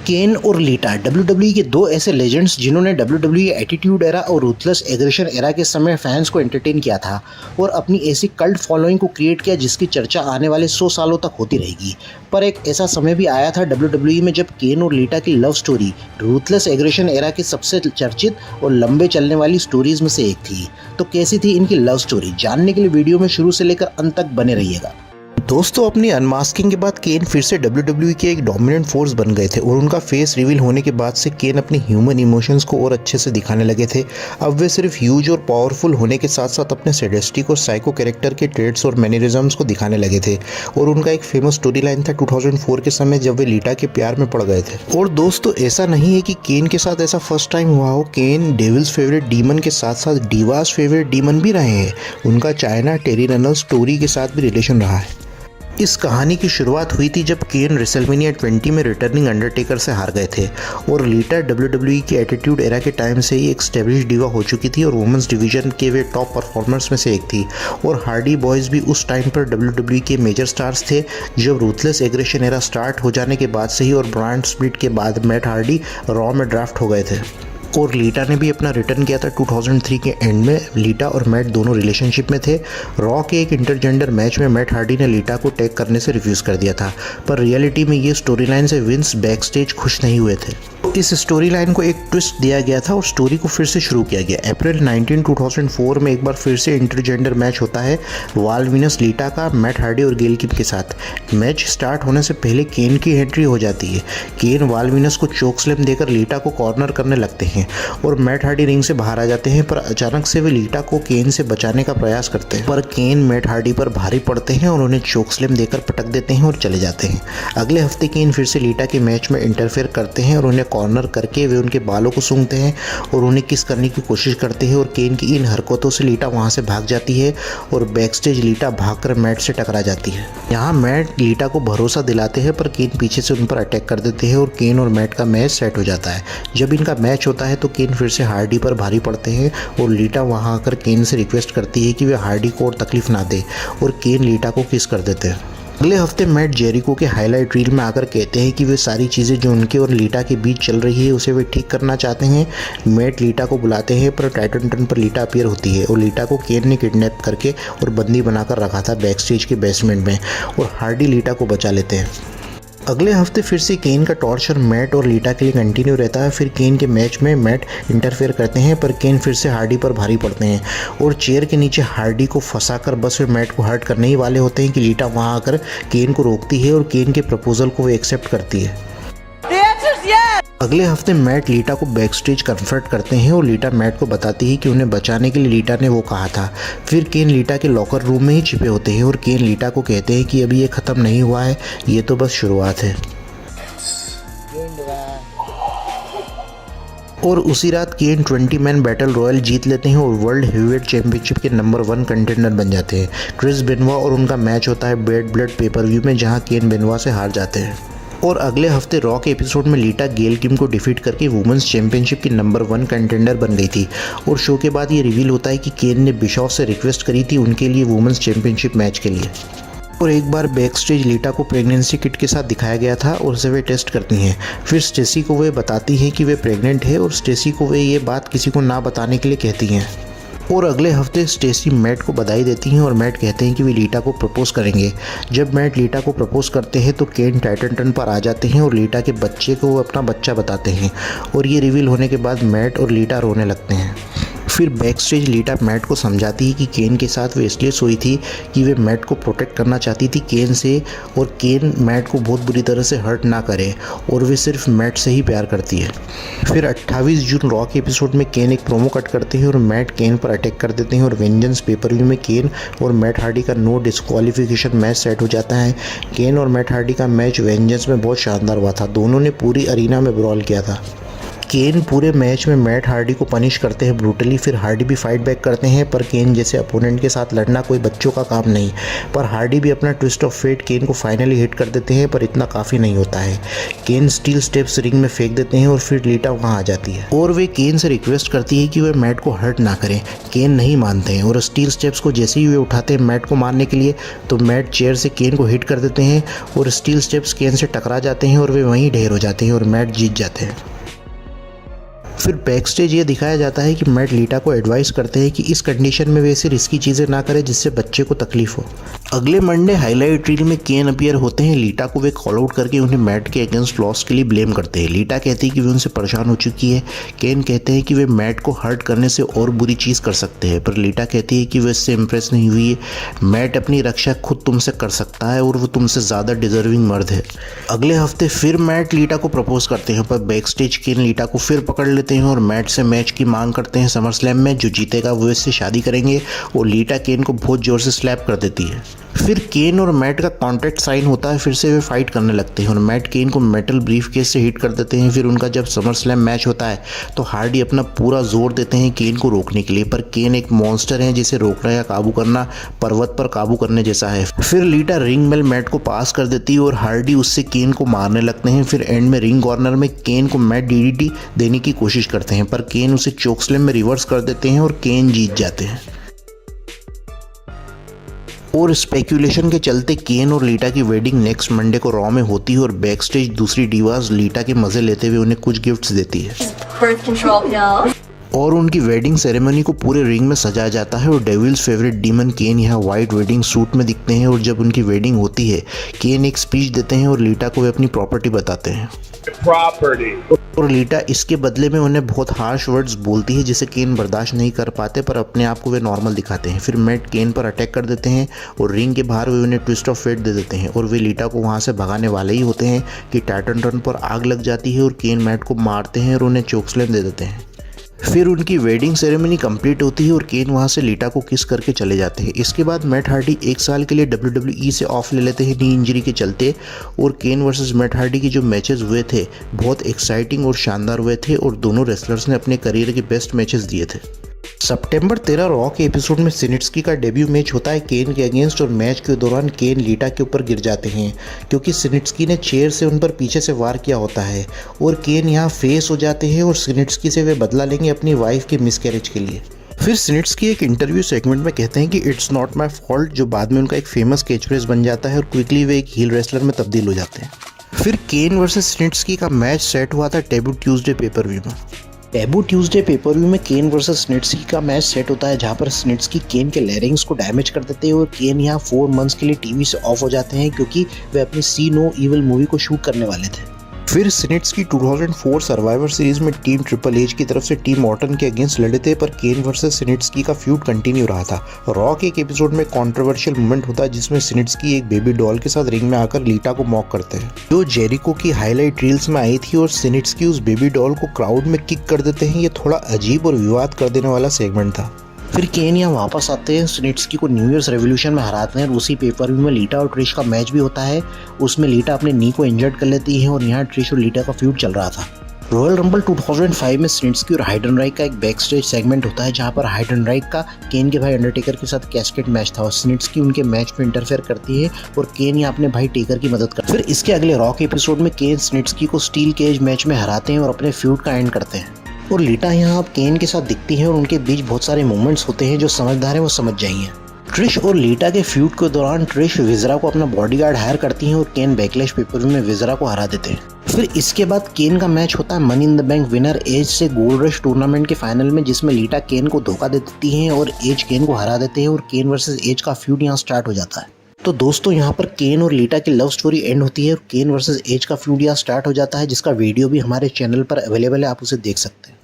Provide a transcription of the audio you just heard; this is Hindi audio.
केन और लीटा डब्ल्यूडब्ल्यूई के दो ऐसे लेजेंड्स जिन्होंने डब्ल्यूडब्ल्यूई एटीट्यूड एरा और रूथलेस एग्रेशन एरा के समय फैंस को एंटरटेन किया था और अपनी ऐसी कल्ट फॉलोइंग को क्रिएट किया जिसकी चर्चा आने वाले 100 सालों तक होती रहेगी। पर एक ऐसा समय भी आया था डब्ल्यूडब्ल्यूई में जब केन और लीटा की love story ruthless aggression era की सबसे चर्चित और लंबे चलने वाली स्टोरीज में से एक थी। तो कैसी थी इनकी लव स्टोरी, जानने के लिए वीडियो में शुरू से लेकर अंत तक बने रहिएगा। दोस्तों, अपनी अनमास्किंग के बाद केन फिर से डब्ल्यूडब्ल्यूई के एक डोमिनेंट फोर्स बन गए थे और उनका फेस रिवील होने के बाद से केन अपने ह्यूमन इमोशंस को और अच्छे से दिखाने लगे थे। अब वे सिर्फ ह्यूज और पावरफुल होने के साथ साथ अपने सैडिस्टिक और साइको कैरेक्टर के ट्रेड्स और मैनरिज्म्स को दिखाने लगे थे। और उनका एक फेमस स्टोरी लाइन था 2004 के समय जब वे लीटा के प्यार में पड़ गए थे। और दोस्तों, ऐसा नहीं है कि केन के साथ ऐसा फर्स्ट टाइम हुआ हो। केन डेविल्स फेवरेट डीमन के साथ साथ डिवास फेवरेट डीमन भी रहे हैं। उनका चाइना टेरी रनल्स स्टोरी के साथ भी रिलेशन रहा है। इस कहानी की शुरुआत हुई थी जब केन रेसलमेनिया 20 में रिटर्निंग अंडरटेकर से हार गए थे और लीटा डब्ल्यूडब्ल्यूई की एटीट्यूड एरा के टाइम से ही एक स्टेब्लिश डिवा हो चुकी थी और वुमेंस डिवीजन के वे टॉप परफॉर्मर्स में से एक थी। और हार्डी बॉयज़ भी उस टाइम पर डब्ल्यूडब्ल्यूई के मेजर स्टार्स थे जब रूथलेस एग्रेशन एरा स्टार्ट हो जाने के बाद से ही और ब्रांड स्प्लिट के बाद मैट हार्डी रॉ में ड्राफ्ट हो गए थे। और लीटा ने भी अपना रिटर्न किया था 2003 के एंड में। लीटा और मैट दोनों रिलेशनशिप में थे। रॉ के एक इंटरजेंडर मैच में मैट हार्डी ने लीटा को टैग करने से रिफ्यूज़ कर दिया था, पर रियलिटी में ये स्टोरी लाइन से विंस बैक स्टेज खुश नहीं हुए थे। इस स्टोरी लाइन को एक ट्विस्ट दिया गया था और स्टोरी को फिर से शुरू किया गया। अप्रैल 19, 2004 में एक बार फिर से इंटरजेंडर मैच होता है वाल विनस लीटा का मैट हार्डी और गेल किम के साथ। मैच स्टार्ट होने से पहले केन की एंट्री हो जाती है। केन वाल विनस को चोक स्लैम देकर लीटा को कॉर्नर करने लगते हैं और मैट हार्डी रिंग से बाहर आ जाते हैं, पर अचानक से वे लीटा को केन से बचाने का प्रयास करते हैं, पर केन मैट हार्डी पर भारी पड़ते हैं और उन्हें चोक स्लैम देकर पटक देते हैं और चले जाते हैं। अगले हफ्ते केन फिर से लीटा के मैच में इंटरफेयर करते हैं और उन्हें कॉर्नर करके वे उनके बालों को सूंघते हैं और उन्हें किस करने की कोशिश करते हैं और केन की इन हरकतों से लीटा वहां से भाग जाती है और बैकस्टेज लीटा भागकर मैट से टकरा जाती है। यहाँ मैट लीटा को भरोसा दिलाते हैं पर केन पीछे से उन पर अटैक कर देते हैं और केन और मैट का मैच सेट हो जाता है। जब इनका मैच होता है तो केन फिर से हार्डी पर भारी पड़ते हैं और लीटा वहां आकर केन से रिक्वेस्ट करती है कि वे हार्डी को और तकलीफ ना दे और केन लीटा को किस कर देते हैं। अगले हफ्ते मैट जेरिको के हाईलाइट रील में आकर कहते हैं कि वे सारी चीज़ें जो उनके और लीटा के बीच चल रही है उसे वे ठीक करना चाहते हैं। मैट लीटा को बुलाते हैं पर टाइटन पर लीटा अपीयर होती है और लीटा को केन ने किडनैप करके और बंदी बनाकर रखा था बैकस्टेज के बेसमेंट में और हार्डी लीटा को बचा लेते हैं। अगले हफ्ते फिर से केन का टॉर्चर मैट और लीटा के लिए कंटिन्यू रहता है। फिर केन के मैच में मैट इंटरफेयर करते हैं पर केन फिर से हार्डी पर भारी पड़ते हैं और चेयर के नीचे हार्डी को फंसाकर बस वे मैट को हर्ट करने ही वाले होते हैं कि लीटा वहां आकर केन को रोकती है और केन के प्रपोजल को वो एक्सेप्ट करती है। अगले हफ्ते मैट लीटा को बैकस्टेज कन्फर्ट करते हैं और लीटा मैट को बताती है कि उन्हें बचाने के लिए लीटा ने वो कहा था। फिर केन लीटा के लॉकर रूम में ही छिपे होते हैं और केन लीटा को कहते हैं कि अभी ये ख़त्म नहीं हुआ है, ये तो बस शुरुआत है। और उसी रात केन 20 मैन बैटल रॉयल जीत लेते हैं और वर्ल्ड हेवीवेट चैंपियनशिप के नंबर 1 कंटेंडर बन जाते हैं। क्रिस बेनवा और उनका मैच होता है बैड ब्लड पेपर व्यू में जहाँ केन बेनवा से हार जाते हैं। और अगले हफ्ते रॉ के एपिसोड में लीटा गेल किम को डिफीट करके वुमेंस चैंपियनशिप की नंबर 1 कंटेंडर बन गई थी। और शो के बाद ये रिवील होता है कि केन ने बिशॉफ से रिक्वेस्ट करी थी उनके लिए वुमेंस चैंपियनशिप मैच के लिए। और एक बार बैकस्टेज लीटा को प्रेगनेंसी किट के साथ दिखाया गया था और उसे वे टेस्ट करती हैं। फिर स्टेसी को वे बताती हैं कि वे प्रेग्नेंट है और स्टेसी को वे ये बात किसी को ना बताने के लिए कहती हैं। और अगले हफ्ते स्टेसी मैट को बधाई देती हैं और मैट कहते हैं कि वे लीटा को प्रपोज करेंगे। जब मैट लीटा को प्रपोज करते हैं तो केन टाइटन पर आ जाते हैं और लीटा के बच्चे को वो अपना बच्चा बताते हैं और ये रिवील होने के बाद मैट और लीटा रोने लगते हैं। फिर बैकस्टेज लीटा मैट को समझाती है कि केन के साथ वे इसलिए सोई थी कि वे मैट को प्रोटेक्ट करना चाहती थी केन से और केन मैट को बहुत बुरी तरह से हर्ट ना करे और वे सिर्फ मैट से ही प्यार करती है। फिर 28 जून रॉ के एपिसोड में केन एक प्रोमो कट करते हैं और मैट केन पर अटैक कर देते हैं और वेंजेंस पेपर व्यू में केन और मैट हार्डी का नो डिस्क्वालिफिकेशन मैच सेट हो जाता है। केन और मैट हार्डी का मैच वेंजेंस में बहुत शानदार हुआ था। दोनों ने पूरी अरीना में ब्रॉल किया था। केन पूरे मैच में मैट हार्डी को पनिश करते हैं ब्रूटली। फिर हार्डी भी फाइट बैक करते हैं, पर केन जैसे अपोनेंट के साथ लड़ना कोई बच्चों का काम नहीं। पर हार्डी भी अपना ट्विस्ट ऑफ फेट केन को फाइनली हिट कर देते हैं, पर इतना काफ़ी नहीं होता है। केन स्टील स्टेप्स रिंग में फेंक देते हैं और फिर लीटा वहाँ आ जाती है और वे केन से रिक्वेस्ट करती है कि वे मैट को हर्ट ना करें। केन नहीं मानते हैं और स्टील स्टेप्स को जैसे ही वे उठाते हैं मैट को मारने के लिए, तो मैट चेयर से केन को हिट कर देते हैं और स्टील स्टेप्स केन से टकरा जाते हैं और वे वहीं ढेर हो जाते हैं और मैट जीत जाते हैं। फिर बैक स्टेज ये दिखाया जाता है कि मैट लीटा को एडवाइस करते हैं कि इस कंडीशन में वे ऐसी रिस्की चीज़ें ना करें जिससे बच्चे को तकलीफ हो। अगले मंडे हाईलाइट रील में केन अपीयर होते हैं। लीटा को वे कॉल आउट करके उन्हें मैट के अगेंस्ट लॉस के लिए ब्लेम करते हैं। लीटा कहती है कि वे उनसे परेशान हो चुकी है। केन कहते हैं कि वे मैट को हर्ट करने से और बुरी चीज़ कर सकते हैं, पर लीटा कहती है कि वे इससे इम्प्रेस नहीं हुई है। मैट अपनी रक्षा खुद तुमसे कर सकता है और वो तुमसे ज़्यादा डिजर्विंग मर्द है। अगले हफ्ते फिर मैट लीटा को प्रपोज करते हैं, पर बैक स्टेज केन लीटा को फिर पकड़ लेते हैं और मैट से मैच की मांग करते हैं समर स्लैम में। जो जीतेगा वो इससे शादी करेंगे और लीटा केन को बहुत जोर से स्लैप कर देती है। फिर केन और मैट का कॉन्ट्रैक्ट साइन होता है। फिर से वे फाइट करने लगते हैं और मैट केन को मेटल ब्रीफ केस से हिट कर देते हैं। फिर उनका जब समर स्लैम मैच होता है तो हार्डी अपना पूरा जोर देते हैं केन को रोकने के लिए, पर केन एक मॉन्स्टर है जिसे रोकना या काबू करना पर्वत पर काबू करने जैसा है। फिर लीटा रिंग में मैट को पास कर देती है और हार्डी उससे केन को मारने लगते हैं। फिर एंड में रिंग कॉर्नर में केन को मैट डीडीटी देने की कोशिश करते हैं, पर केन उसे चोक स्लैम में रिवर्स कर देते हैं और केन जीत जाते हैं। और स्पेकुलेशन के चलते केन और लीटा की वेडिंग नेक्स्ट मंडे को रॉ में होती है और बैक स्टेज दूसरी डिवास लीटा के मजे लेते हुए उन्हें कुछ गिफ्ट्स देती है और उनकी वेडिंग सेरेमनी को पूरे रिंग में सजाया जाता है। और डेविल्स फेवरेट डीमन केन यहाँ वाइट वेडिंग सूट में दिखते हैं और जब उनकी वेडिंग होती है केन एक स्पीच देते हैं और लीटा को वे अपनी प्रॉपर्टी बताते हैं और लीटा इसके बदले में उन्हें बहुत हार्श वर्ड्स बोलती है जिसे केन बर्दाश्त नहीं कर पाते, पर अपने आप को वे नॉर्मल दिखाते हैं। फिर मैट केन पर अटैक कर देते हैं और रिंग के बाहर वे उन्हें ट्विस्ट ऑफ फेट दे देते हैं और वे लीटा को वहां से भगाने वाले ही होते हैं कि टाइटन रन पर आग लग जाती है और केन मैट को मारते हैं और उन्हें चोकस्लैम दे देते हैं। फिर उनकी वेडिंग सेरेमनी कंप्लीट होती है और केन वहां से लीटा को किस करके चले जाते हैं। इसके बाद मैट हार्डी एक साल के लिए WWE से ऑफ ले लेते हैं नी इंजरी के चलते और केन वर्सेस मैट हार्डी के जो मैचेस हुए थे बहुत एक्साइटिंग और शानदार हुए थे और दोनों रेसलर्स ने अपने करियर के बेस्ट मैचेस दिए थे। सितंबर 13 रॉ के एपिसोड में सिनिट्स्की का डेब्यू मैच होता है केन के अगेंस्ट और मैच के दौरान केन लीटा के ऊपर गिर जाते हैं क्योंकि सिनिट्स्की ने चेयर से उन पर पीछे से वार किया होता है और केन यहाँ फेस हो जाते हैं और सिनिट्स्की से वे बदला लेंगे अपनी वाइफ के मिसकैरेज के लिए। फिर सिनिट्स्की एक इंटरव्यू सेगमेंट में कहते हैं कि इट्स नॉट माई फॉल्ट, जो बाद में उनका एक फेमस कैचफ्रेज बन जाता है और क्विकली वे एक हील रेसलर में तब्दील हो जाते हैं। फिर केन वर्सेस सिनिट्स्की का मैच सेट हुआ था टैबू ट्यूसडे पेपर व्यू में। टैबू ट्यूसडे पेपर व्यू में केन वर्सेस सिनिट्स्की का मैच सेट होता है जहां पर सिनिट्स्की केन के लैरिंग्स को डैमेज कर देते हैं और केन यहां 4 मंथ्स के लिए टीवी से ऑफ हो जाते हैं क्योंकि वे अपनी सी नो इविल मूवी को शूट करने वाले थे। फिर सिनिट्स्की 2004 सर्वाइवर सीरीज में टीम ट्रिपल एच की तरफ से टीम ऑर्टन के अगेंस्ट लड़े थे, पर केन वर्सेस सिनिट्स्की का फ्यूड कंटिन्यू रहा था। रॉ के एक एपिसोड में कंट्रोवर्शियल मोमेंट होता है जिसमें सिनिट्स्की एक बेबी डॉल के साथ रिंग में आकर लीटा को मॉक करते हैं जो जेरिको की हाईलाइट रील्स में आई थी और सिनिट्स्की उस बेबी डॉल को क्राउड में किक कर देते हैं। ये थोड़ा अजीब और विवाद कर देने वाला सेगमेंट था। फिर केन यहाँ वापस आते हैं, सिनिट्स्की को न्यू ईयर्स रेवोल्यूशन में हराते हैं और उसी पेपर व्यू में लीटा और ट्रिश का मैच भी होता है। उसमें लीटा अपने नी को इंजर्ड कर लेती है और यहाँ ट्रिश और लीटा का फ्यूड चल रहा था। रॉयल रंबल 2005 में सिनिट्स्की और हाइडेनराइक का एक बैक स्टेज सेगमेंट होता है जहां पर हाइडेनराइक का केन के भाई अंडरटेकर के साथ कैस्केट मैच था और सिनिट्स्की उनके मैच में इंटरफेयर करती है और केन यहाँ अपने भाई टेकर की मदद करता है। फिर इसके अगले रॉ के एपिसोड में केन सिनिट्स्की को स्टील केज मैच में हराते हैं और अपने फ्यूड का एंड करते हैं और लीटा यहाँ अब केन के साथ दिखती है और उनके बीच बहुत सारे मोमेंट्स होते हैं। जो समझदार है वो समझ जाएंगे। ट्रिश और लीटा के फ्यूड के दौरान ट्रिश विजरा को अपना बॉडीगार्ड हायर करती हैं और केन बैकलैश पेपर में विजरा को हरा देते हैं। फिर इसके बाद केन का मैच होता है money in the bank winner as से गोल्ड रश टूर्नामेंट के फाइनल में, जिसमें लीटा केन को धोखा दे देती हैं और एज केन को हरा देते हैं और केन वर्सेस एज का फ्यूड यहाँ स्टार्ट हो जाता है। तो दोस्तों यहाँ पर केन और लीटा की लव स्टोरी एंड होती है और केन वर्सेस एज का फ्यूड यहाँ स्टार्ट हो जाता है, जिसका वीडियो भी हमारे चैनल पर अवेलेबल है, आप उसे देख सकते हैं।